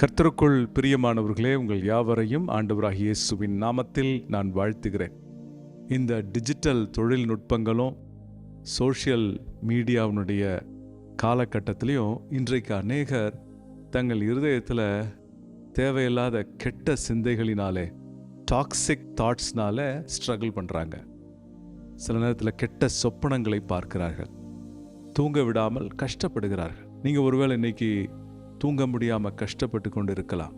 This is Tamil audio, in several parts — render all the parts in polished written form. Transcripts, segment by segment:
கர்த்தருக்குள் பிரியமானவர்களே, உங்கள் யாவரையும் ஆண்டவராகிய இயேசுவின் நாமத்தில் நான் வாழ்த்துகிறேன். இந்த டிஜிட்டல் தொழில்நுட்பங்களும் சோஷியல் மீடியாவினுடைய காலகட்டத்திலையும் இன்றைக்கு அநேகர் தங்கள் இருதயத்தில் தேவையில்லாத கெட்ட சிந்தைகளினாலே, டாக்ஸிக் தாட்ஸ்னால ஸ்ட்ரகிள் பண்ணுறாங்க. சில நேரத்தில் கெட்ட சொப்பனங்களை பார்க்கிறார்கள், தூங்க விடாமல் கஷ்டப்படுகிறார்கள். நீங்கள் ஒருவேளை இன்னைக்கு தூங்க முடியாமல் கஷ்டப்பட்டு கொண்டு இருக்கலாம்.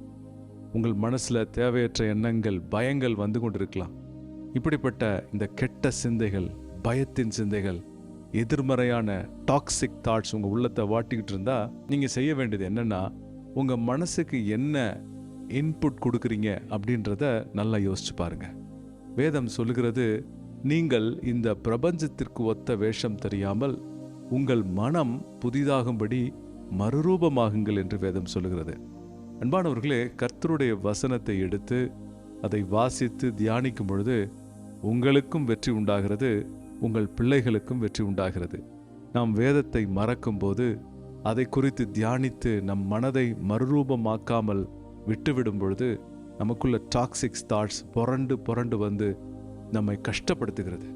உங்கள் மனசில் தேவையற்ற எண்ணங்கள், பயங்கள் வந்து கொண்டு இருக்கலாம். இப்படிப்பட்ட இந்த கெட்ட சிந்தைகள், பயத்தின் சிந்தைகள், எதிர்மறையான டாக்ஸிக் தாட்ஸ் உங்கள் உள்ளத்தை வாட்டிக்கிட்டு இருந்தால் நீங்கள் செய்ய வேண்டியது என்னென்னா, உங்கள் மனசுக்கு என்ன இன்புட் கொடுக்குறீங்க அப்படின்றத நல்லா யோசிச்சு பாருங்க. வேதம் சொல்லுகிறது, நீங்கள் இந்த பிரபஞ்சத்திற்கு ஒத்த வேஷம் தெரியாமல் உங்கள் மனம் புதிதாகும்படி மறுரூபமாகுங்கள் என்று வேதம் சொல்லுகிறது. அன்பானவர்களே, கர்த்தருடைய வசனத்தை எடுத்து அதை வாசித்து தியானிக்கும் பொழுது உங்களுக்கும் வெற்றி உண்டாகிறது, உங்கள் பிள்ளைகளுக்கும் வெற்றி உண்டாகிறது. நாம் வேதத்தை மறக்கும் போது, அதை குறித்து தியானித்து நம் மனதை மறுரூபமாக்காமல் விட்டுவிடும் பொழுது நமக்குள்ள டாக்ஸிக் தாட்ஸ் புரண்டு வந்து நம்மை கஷ்டப்படுத்துகிறது.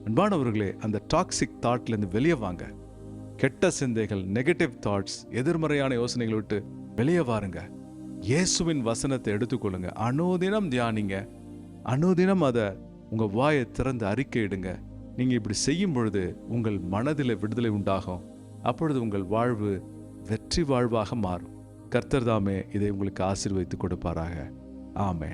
அன்பானவர்களே, அந்த டாக்ஸிக் தாட்லேருந்து வெளியே வாங்க. கெட்ட சிந்தைகள், நெகட்டிவ் தாட்ஸ், எதிர்மறையான யோசனைகளை விட்டு வெளியே வாருங்க. இயேசுவின் வசனத்தை எடுத்துக்கொள்ளுங்க, அனுதினம் தியானிங்க, அனுதினம் அதை உங்கள் வாயை திறந்து அறிக்கையிடுங்க. நீங்கள் இப்படி செய்யும் பொழுது உங்கள் மனதில் விடுதலை உண்டாகும். அப்பொழுது உங்கள் வாழ்வு வெற்றி வாழ்வாக மாறும். கர்த்தர் தாமே இதை உங்களுக்கு ஆசீர்வதித்து கொடுப்பாராக. ஆமே.